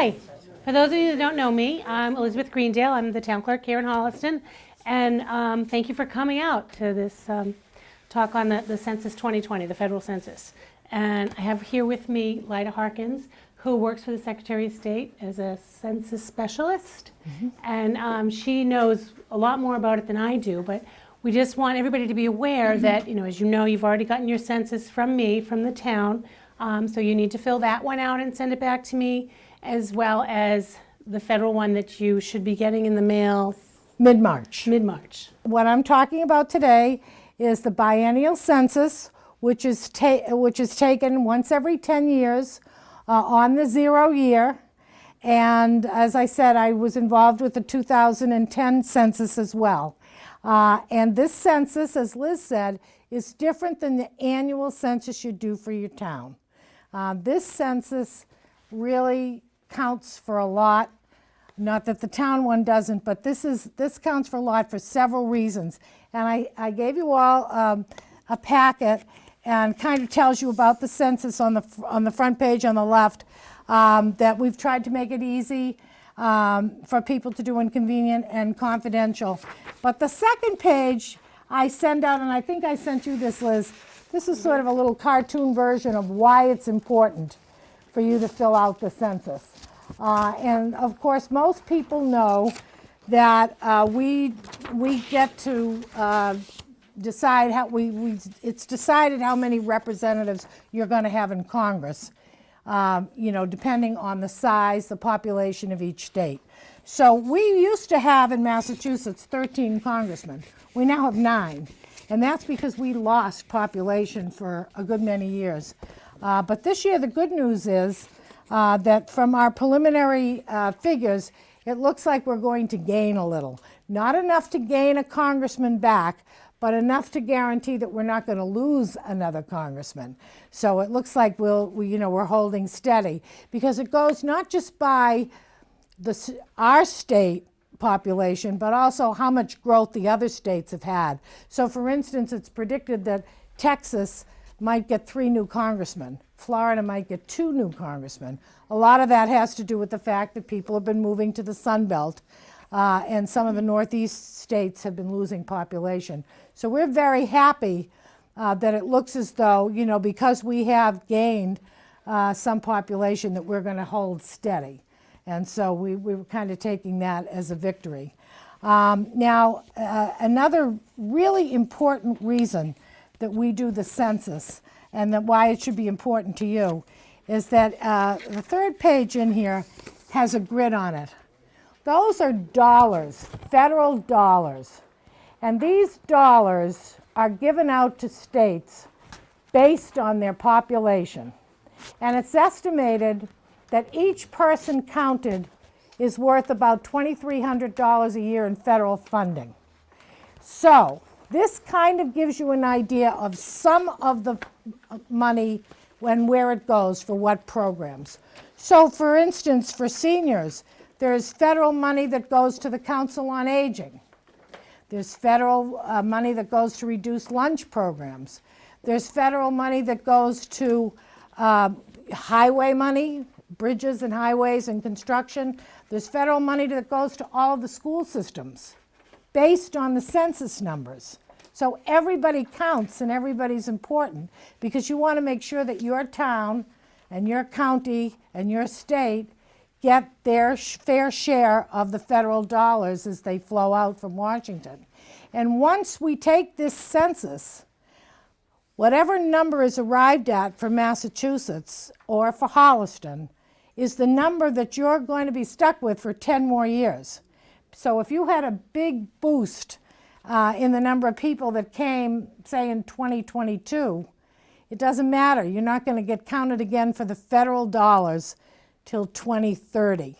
Hi. For those of you that don't know me, I'm Elizabeth Greendale. I'm the town clerk here in Holliston. And thank you for coming out to this talk on the Census 2020, the federal census. And I have here with me Lida Harkins, who works for the Secretary of State as a census specialist. And she knows a lot more about it than I do, but we just want everybody to be aware that, as you know, you've already gotten your census from me, from the town. So you need to fill that one out and send it back to me, as well as the federal one that you should be getting in the mail Mid-March. mid-March. What I'm talking about today is the biennial census, which is taken once every 10 years on the 0 year. And as I said, I was involved with the 2010 census as well. And this census, as Liz said, is different than the annual census you do for your town. This census really counts for a lot. Not that the town one doesn't, but this counts for a lot for several reasons. And I gave you all a packet and kind of tells you about the census on the front page on the left, that we've tried to make it easy for people to do and convenient and confidential. But the second page I send out, and I think I sent you this, Liz. This is sort of a little cartoon version of why it's important for you to fill out the census. And of course, most people know that we get to decide how it's decided how many representatives you're going to have in Congress, depending on the size, the population of each state. So we used to have in Massachusetts 13 congressmen. We now have 9. And that's because we lost population for a good many years. But this year, the good news is that from our preliminary figures, it looks like we're going to gain a little. Not enough to gain a congressman back, but enough to guarantee that we're not going to lose another congressman. So it looks like we're holding steady, because it goes not just by our state population, but also how much growth the other states have had. So for instance, it's predicted that Texas might get 3 new congressmen. Florida might get 2 new congressmen. A lot of that has to do with the fact that people have been moving to the Sun Belt, and some of the Northeast states have been losing population. So we're very happy that it looks as though, because we have gained some population, that we're going to hold steady. And so we were kind of taking that as a victory. Now, another really important reason that we do the census, and that why it should be important to you, is that the third page in here has a grid on it. Those are dollars, federal dollars. And these dollars are given out to states based on their population. And it's estimated that each person counted is worth about $2,300 a year in federal funding. So this kind of gives you an idea of some of the money and where it goes for what programs. So for instance, for seniors, there's federal money that goes to the Council on Aging. There's federal money that goes to reduce lunch programs. There's federal money that goes to highway money, bridges and highways and construction. There's federal money that goes to all of the school systems based on the census numbers. So everybody counts and everybody's important, because you want to make sure that your town and your county and your state get their fair share of the federal dollars as they flow out from Washington. And once we take this census, whatever number is arrived at for Massachusetts or for Holliston is the number that you're going to be stuck with for 10 more years. So if you had a big boost in the number of people that came, say, in 2022, it doesn't matter. You're not going to get counted again for the federal dollars till 2030.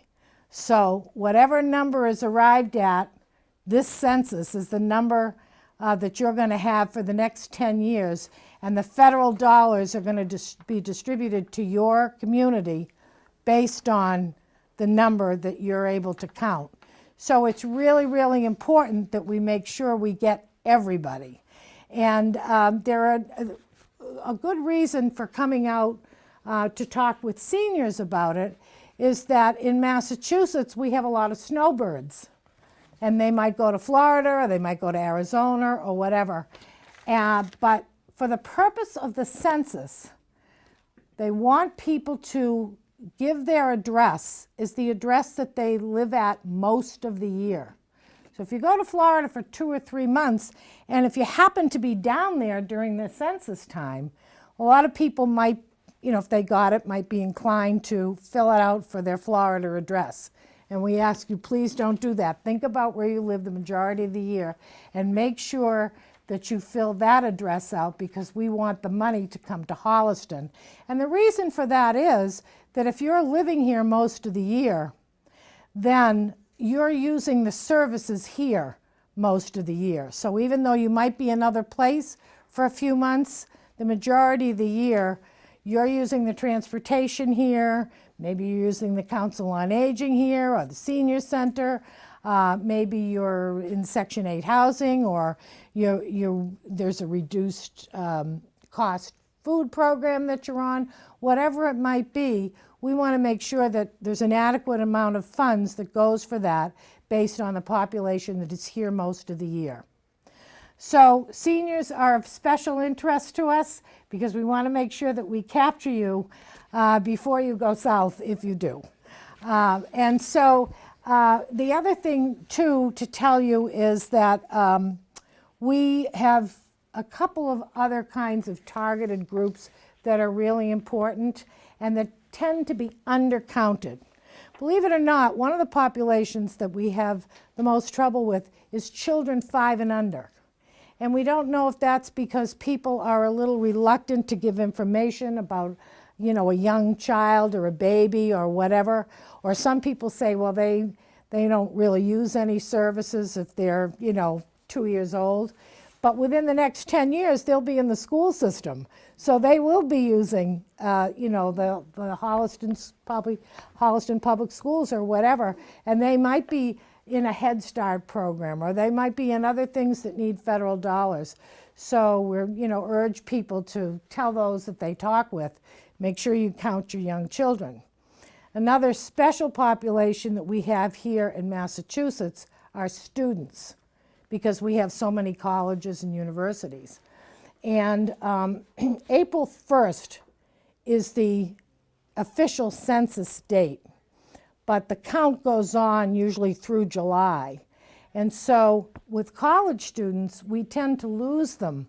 So whatever number is arrived at, this census is the number that you're going to have for the next 10 years, and the federal dollars are going to be distributed to your community based on the number that you're able to count. So it's really, really important that we make sure we get everybody. And there are a good reason for coming out to talk with seniors about it is that in Massachusetts we have a lot of snowbirds. And they might go to Florida, or they might go to Arizona, or whatever. But for the purpose of the census, they want people to give their address is the address that they live at most of the year. So if you go to Florida for 2 or 3 months, and if you happen to be down there during the census time, a lot of people might, if they got it, might be inclined to fill it out for their Florida address. And we ask you, please don't do that. Think about where you live the majority of the year and make sure that you fill that address out, because we want the money to come to Holliston. And the reason for that is that if you're living here most of the year, then you're using the services here most of the year. So even though you might be another place for a few months, the majority of the year you're using the transportation here, maybe you're using the Council on Aging here or the Senior Center, maybe you're in Section 8 housing, or there's a reduced cost food program that you're on. Whatever it might be, we want to make sure that there's an adequate amount of funds that goes for that based on the population that is here most of the year. So seniors are of special interest to us because we want to make sure that we capture you before you go south, if you do. And so the other thing, too, to tell you is that we have a couple of other kinds of targeted groups that are really important and that tend to be undercounted. Believe it or not, one of the populations that we have the most trouble with is children 5 and under. And we don't know if that's because people are a little reluctant to give information about, a young child or a baby or whatever. Or some people say, well, they don't really use any services if they're, 2 years old. But within the next 10 years, they'll be in the school system. So they will be using, the Holliston Public Schools or whatever. And they might be in a Head Start program, or they might be in other things that need federal dollars. So we're, urge people to tell those that they talk with, make sure you count your young children. Another special population that we have here in Massachusetts are students, because we have so many colleges and universities. And April 1st is the official census date, but the count goes on usually through July. And so with college students, we tend to lose them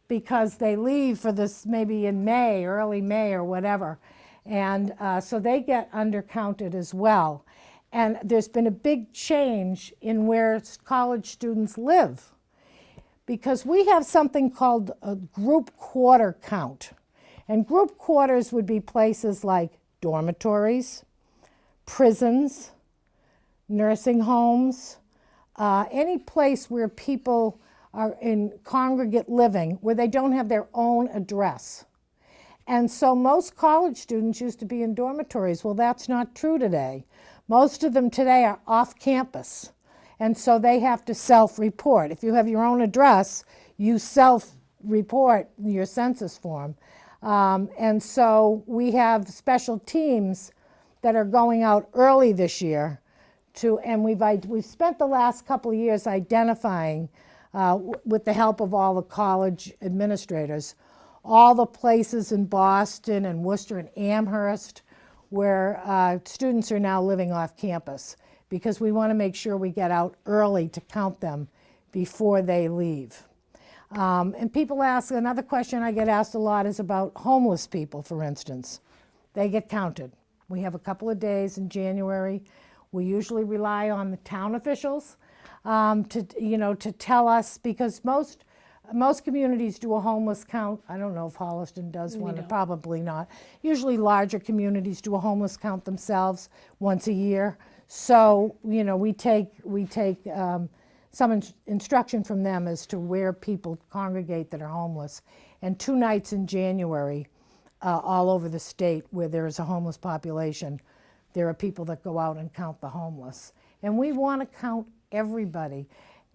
because they leave for this maybe in May, early May or whatever. And so they get undercounted as well. And there's been a big change in where college students live, because we have something called a group quarter count. And group quarters would be places like dormitories, prisons, nursing homes, any place where people are in congregate living where they don't have their own address. And so most college students used to be in dormitories. Well, that's not true today. Most of them today are off campus, and so they have to self-report. If you have your own address, you self-report your census form. And so we have special teams that are going out early this year and we've spent the last couple of years identifying, with the help of all the college administrators, all the places in Boston and Worcester and Amherst where students are now living off campus, because we want to make sure we get out early to count them before they leave. And people ask, another question I get asked a lot is about homeless people, for instance. They get counted. We have a couple of days in January. We usually rely on the town officials to tell us, because most communities do a homeless count. I don't know if Holliston does one, probably not. Usually larger communities do a homeless count themselves once a year. So, we take some instruction from them as to where people congregate that are homeless. And 2 nights in January, all over the state where there is a homeless population, there are people that go out and count the homeless. And we want to count everybody.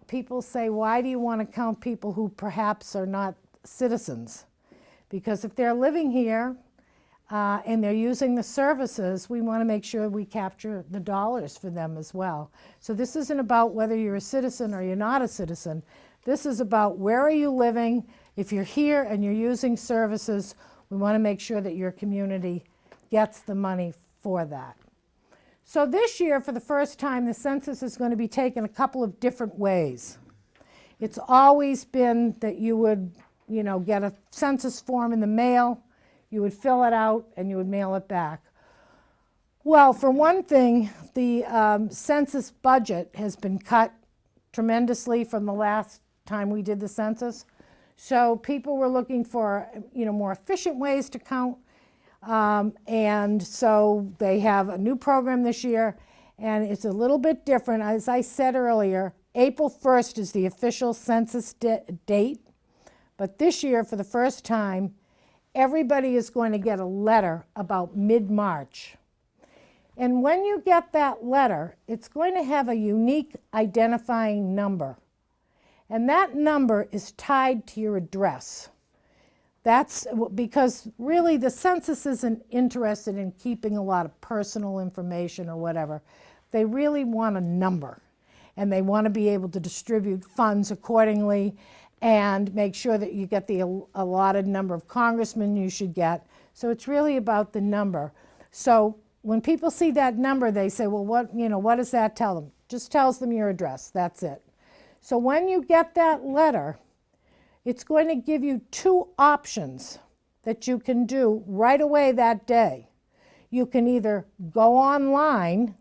People say, why do you want to count people who perhaps are not citizens? Because if they're living here, and they're using the services, we want to make sure we capture the dollars for them as well. So this isn't about whether you're a citizen or you're not a citizen. This is about where are you living. If you're here and you're using services, we want to make sure that your community gets the money for that. So this year, for the first time, the census is going to be taken a couple of different ways. It's always been that you would, get a census form in the mail, you would fill it out, and you would mail it back. Well, for one thing, the census budget has been cut tremendously from the last time we did the census. So people were looking for, more efficient ways to count. And so they have a new program this year, and it's a little bit different. As I said earlier, April 1st is the official census date, but this year, for the first time, everybody is going to get a letter about mid-March. And when you get that letter, it's going to have a unique identifying number, and that number is tied to your address. That's because really the census isn't interested in keeping a lot of personal information or whatever. They really want a number, and they want to be able to distribute funds accordingly and make sure that you get the allotted number of congressmen you should get. So it's really about the number. So when people see that number, they say, well, what does that tell them? Just tells them your address. That's it. So when you get that letter, it's going to give you two options that you can do right away that day. You can either go online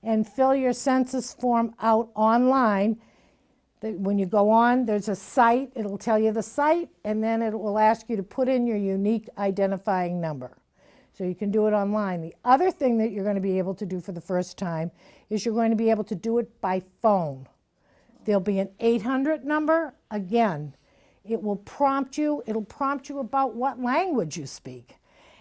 and fill your census form out online. When you go on, there's a site. It'll tell you the site, and then it will ask you to put in your unique identifying number. So you can do it online. The other thing that you're going to be able to do for the first time is you're going to be able to do it by phone. There'll be an 800 number. Again, it will prompt you. It'll prompt you about what language you speak.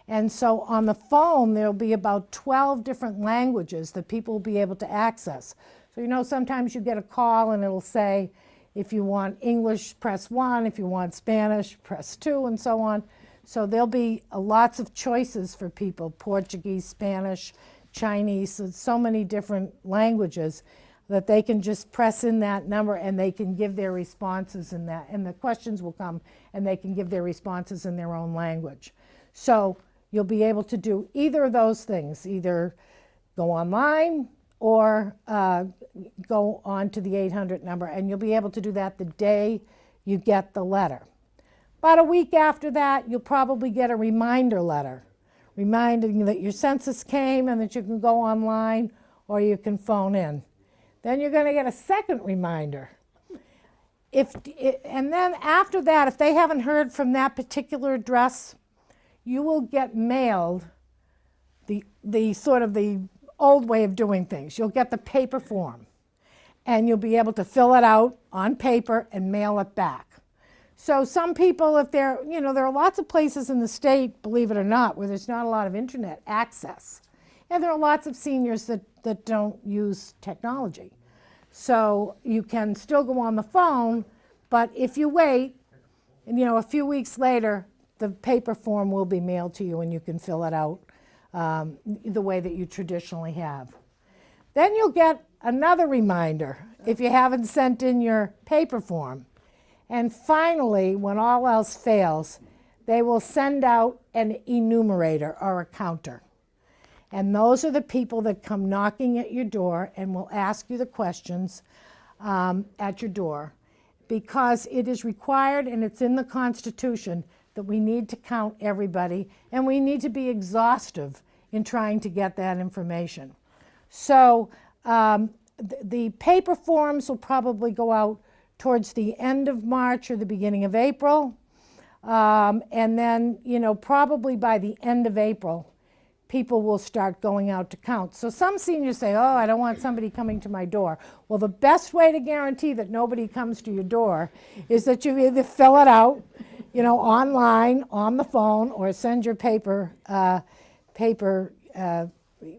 And so on the phone, there'll be about 12 different languages that people will be able to access. So sometimes you get a call and it'll say, if you want English, press 1. If you want Spanish, press 2, and so on. So there'll be lots of choices for people, Portuguese, Spanish, Chinese, so many different languages that they can just press in that number and they can give their responses in that. And the questions will come and they can give their responses in their own language. So you'll be able to do either of those things, either go online or go on to the 800 number, and you'll be able to do that the day you get the letter. About a week after that, you'll probably get a reminder letter reminding you that your census came and that you can go online or you can phone in. Then you're going to get a second reminder. And then after that, if they haven't heard from that particular address, you will get mailed the sort of the old way of doing things. You'll get the paper form, and you'll be able to fill it out on paper and mail it back. So some people, if there are lots of places in the state, believe it or not, where there's not a lot of internet access. And there are lots of seniors that don't use technology. So you can still go on the phone, but if you wait, and a few weeks later, the paper form will be mailed to you and you can fill it out the way that you traditionally have. Then you'll get another reminder if you haven't sent in your paper form. And finally, when all else fails, they will send out an enumerator or a counter. And those are the people that come knocking at your door and will ask you the questions at your door, because it is required and it's in the Constitution that we need to count everybody, and we need to be exhaustive in trying to get that information. So the paper forms will probably go out towards the end of March or the beginning of April. And then, probably by the end of April, people will start going out to count. So some seniors say, oh, I don't want somebody coming to my door. Well, the best way to guarantee that nobody comes to your door is that you either fill it out, online, on the phone, or send your paper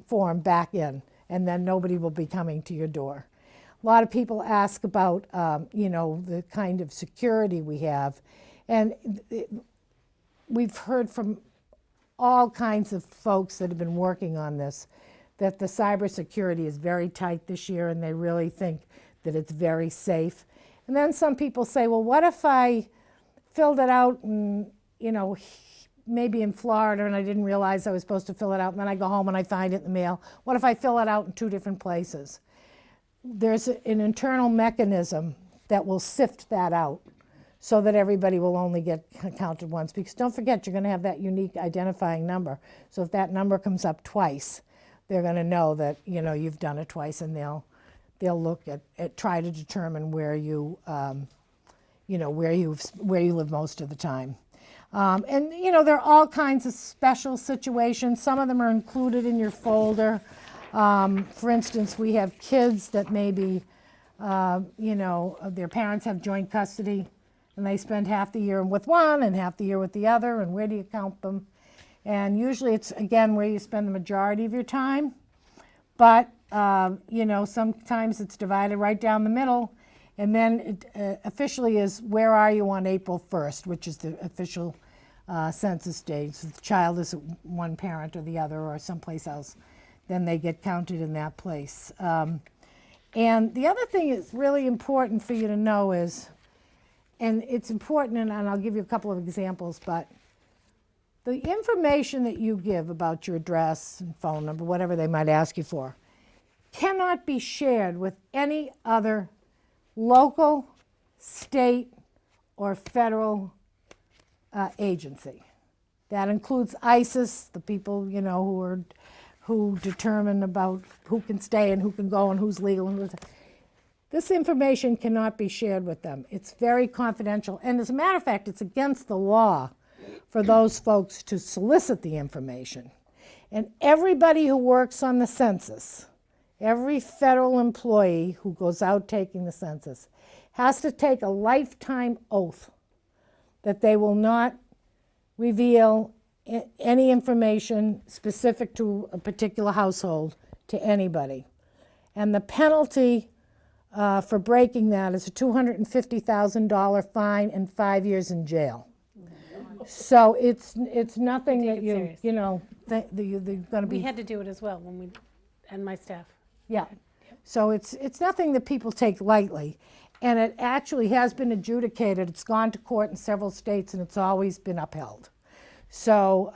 form back in, and then nobody will be coming to your door. A lot of people ask about, the kind of security we have. And we've heard from all kinds of folks that have been working on this, that the cybersecurity is very tight this year and they really think that it's very safe. And then some people say, well, what if I filled it out and, you know, maybe in Florida and I didn't realize I was supposed to fill it out, and then I go home and I find it in the mail. What if I fill it out in 2 different places? There's an internal mechanism that will sift that out so that everybody will only get counted once. Because don't forget, you're going to have that unique identifying number. So if that number comes up twice, they're going to know that, you know, you've done it twice, and they'll look at try to determine where you, you know, where you live most of the time. And, you know, there are all kinds of special situations. Some of them are included in your folder. For instance, we have kids that maybe, you know, their parents have joint custody, and they spend half the year with one and half the year with the other, and where do you count them? And usually it's, again, where you spend the majority of your time. But, you know, sometimes it's divided right down the middle. And then it officially is, where are you on April 1st, which is the official census date. So if the child is at one parent or the other or someplace else, then they get counted in that place. And the other thing that's really important for you to know is, and it's important, and I'll give you a couple of examples, but the information that you give about your address and phone number, whatever they might ask you for, cannot be shared with any other local, state, or federal agency. That includes ISIS, the people, you know, who determine about who can stay and who can go and who's legal and who's. This information cannot be shared with them. It's very confidential, and as a matter of fact, it's against the law for those folks to solicit the information. And everybody who works on the census, every federal employee who goes out taking the census, has to take a lifetime oath that they will not reveal any information specific to a particular household to anybody. And the penalty for breaking that is a $250,000 fine and 5 years in jail. So it's nothing that you know they're going to be. We had to do it as well when we, and my staff. Yeah. So it's nothing that people take lightly, and it actually has been adjudicated. It's gone to court in several states, and it's always been upheld. So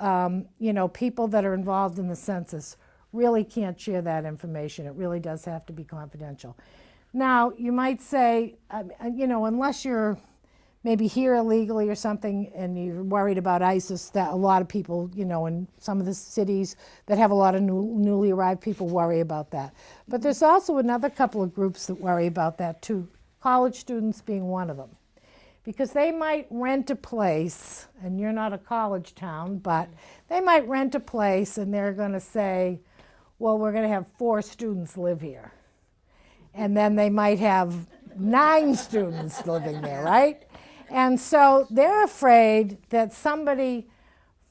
you know, people that are involved in the census really can't share that information. It really does have to be confidential. Now, you might say, you know, unless you're maybe here illegally or something and you're worried about ISIS, that a lot of people, you know, in some of the cities that have a lot of newly arrived people worry about that. But there's also another couple of groups that worry about that too, college students being one of them. Because they might rent a place, and you're not a college town, but they might rent a place and they're going to say, well, we're going to have 4 students live here. And then they might have 9 students living there, right? And so they're afraid that somebody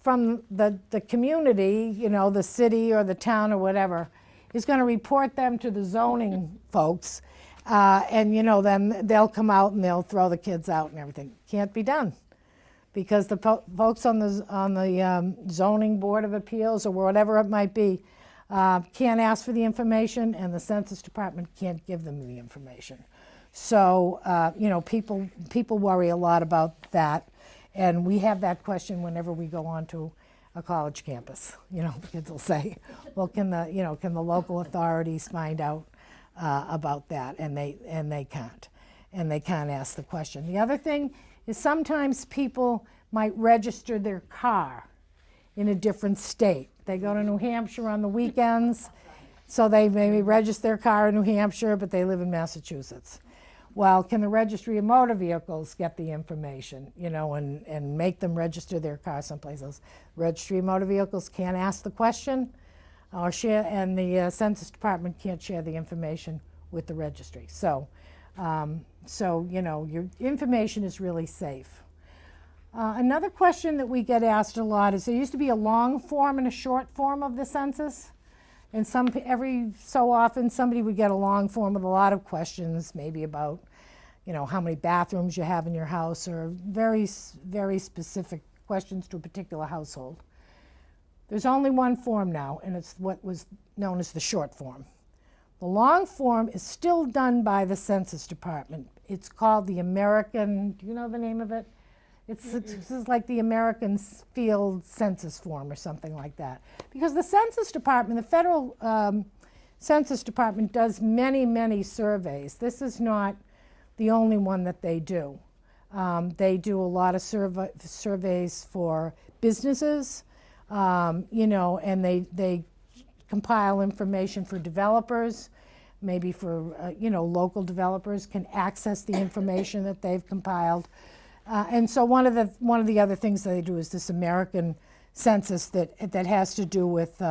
from the community, you know, the city or the town or whatever, is going to report them to the zoning folks. And, you know, then they'll come out and they'll throw the kids out and everything. Can't be done. Because the folks on the zoning board of appeals or whatever it might be can't ask for the information, and the Census Department can't give them the information. So, you know, people worry a lot about that, and we have that question whenever we go on to a college campus. You know, the kids will say, well, can the local authorities find out about that? And they can't. And they can't ask the question. The other thing is sometimes people might register their car in a different state. They go to New Hampshire on the weekends, so they maybe register their car in New Hampshire, but they live in Massachusetts. Well, can the Registry of Motor Vehicles get the information, you know, and make them register their car someplace else? Registry of Motor Vehicles can't ask the question, or share, and the Census Department can't share the information with the registry. So, you know, your information is really safe. Another question that we get asked a lot is, there used to be a long form and a short form of the census. And every so often somebody would get a long form with a lot of questions, maybe about, you know, how many bathrooms you have in your house, or very, very specific questions to a particular household. There's only one form now, and it's what was known as the short form. The long form is still done by the Census Department. It's called the American, do you know the name of it? This is like the American Field Census Form or something like that. Because the Census Department, the federal Census Department does many, many surveys. This is not the only one that they do. They do a lot of surveys for businesses, you know, and they compile information for developers, maybe for, you know, local developers can access the information that they've compiled. And so one of the other things that they do is this American census that has to do with,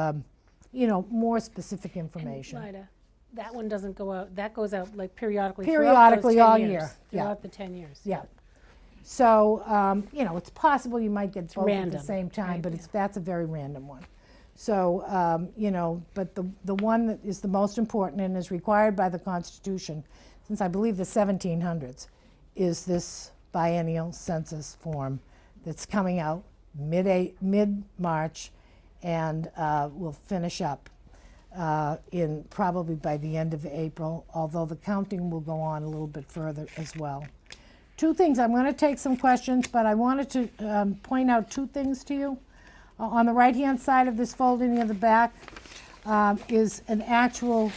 you know, more specific information. And Lida, that one doesn't go out, that goes out like periodically Periodically throughout all those 10 years, year, throughout yeah. the 10 years. Yeah. So, you know, it's possible you might get both at Random, the same time, right, but yeah. that's a very random one. So, you know, but the one that is the most important and is required by the Constitution, since I believe the 1700s, is this biennial census form that's coming out mid-March and will finish up in probably by the end of April, although the counting will go on a little bit further as well. Two things, I'm going to take some questions, but I wanted to point out two things to you. On the right-hand side of this folder near the back is an actual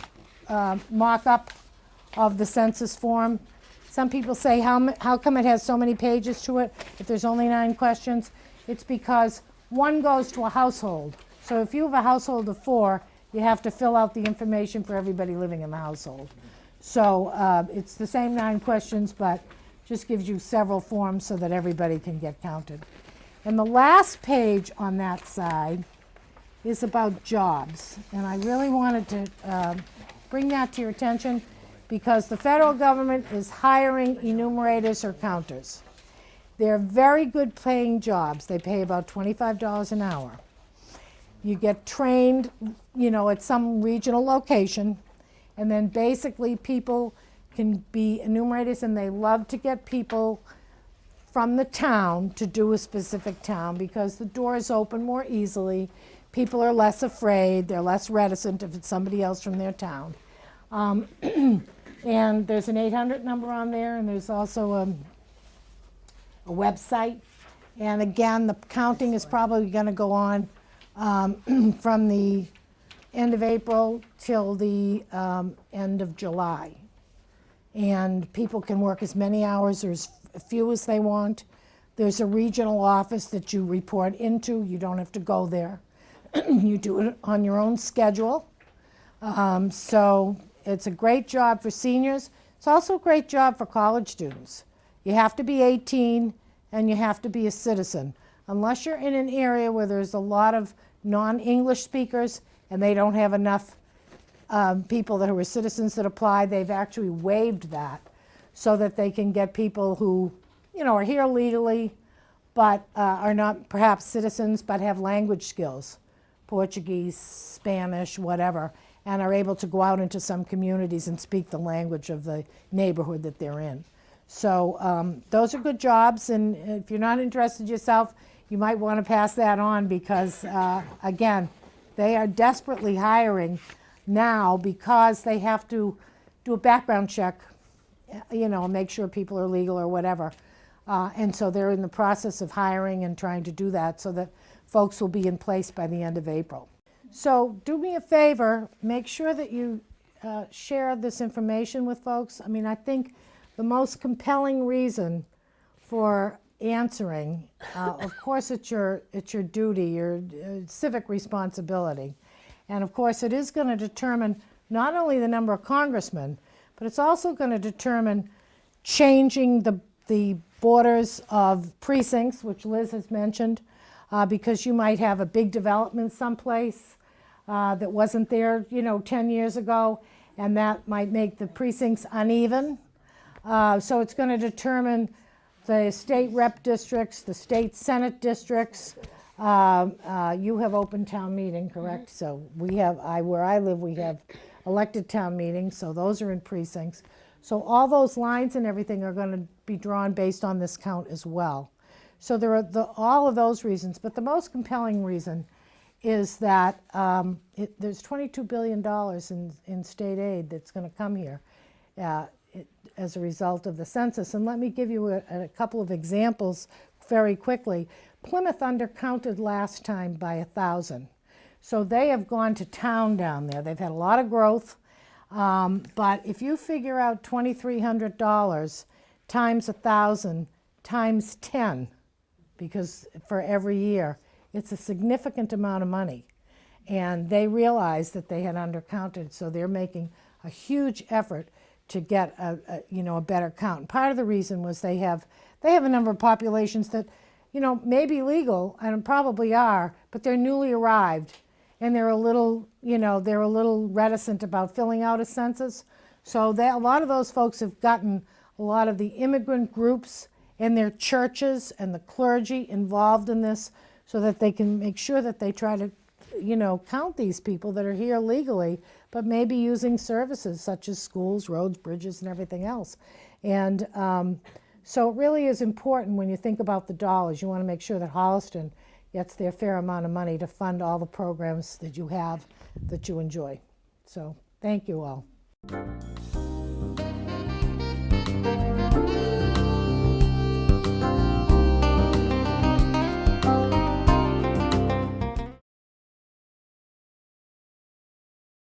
mock-up of the census form. Some people say, how come it has so many pages to it if there's only 9 questions? It's because one goes to a household. So if you have a household of 4, you have to fill out the information for everybody living in the household. So it's the same 9 questions, but just gives you several forms so that everybody can get counted. And the last page on that side is about jobs. And I really wanted to bring that to your attention because the federal government is hiring enumerators or counters. They're very good paying jobs. They pay about $25 an hour. You get trained, you know, at some regional location, and then basically people can be enumerators, and they love to get people from the town to do a specific town because the doors open more easily. People are less afraid. They're less reticent if it's somebody else from their town. And there's an 800 number on there, and there's also a website. And again, the counting is probably going to go on from the end of April till the end of July. And people can work as many hours or as few as they want. There's a regional office that you report into. You don't have to go there. You do it on your own schedule. So it's a great job for seniors. It's also a great job for college students. You have to be 18 and you have to be a citizen. Unless you're in an area where there's a lot of non-English speakers and they don't have enough people that are citizens that apply, they've actually waived that so that they can get people who, you know, are here legally but are not perhaps citizens but have language skills, Portuguese, Spanish, whatever, and are able to go out into some communities and speak the language of the neighborhood that they're in. So those are good jobs, and if you're not interested yourself, you might want to pass that on because, again, they are desperately hiring now because they have to do a background check, you know, make sure people are legal or whatever. And so they're in the process of hiring and trying to do that so that folks will be in place by the end of April. So do me a favor, make sure that you share this information with folks. I mean, I think the most compelling reason for answering, of course, it's your duty, your civic responsibility. And of course, it is going to determine not only the number of congressmen, but it's also going to determine changing the borders of precincts, which Liz has mentioned, because you might have a big development someplace that wasn't there, you know, 10 years ago, and that might make the precincts uneven. So it's going to determine the state rep districts, the state senate districts. You have open town meeting, correct? Mm-hmm. So we have, where I live, we have elected town meetings, so those are in precincts. So all those lines and everything are going to be drawn based on this count as well. So there are all of those reasons, but the most compelling reason is that there's $22 billion in state aid that's going to come here as a result of the census. And let me give you a couple of examples very quickly. Plymouth undercounted last time by 1,000. So they have gone to town down there. They've had a lot of growth. But if you figure out $2,300 times 1,000 times 10, because for every year, it's a significant amount of money. And they realized that they had undercounted, so they're making a huge effort to get a better count. And part of the reason was they have a number of populations that, may be legal and probably are, but they're newly arrived and they're a little reticent about filling out a census. So a lot of those folks have gotten a lot of the immigrant groups and their churches and the clergy involved in this so that they can make sure that they try to, count these people that are here legally, but maybe using services such as schools, roads, bridges, and everything else. And so it really is important when you think about the dollars. You want to make sure that Holliston gets their fair amount of money to fund all the programs that you have that you enjoy. So thank you all.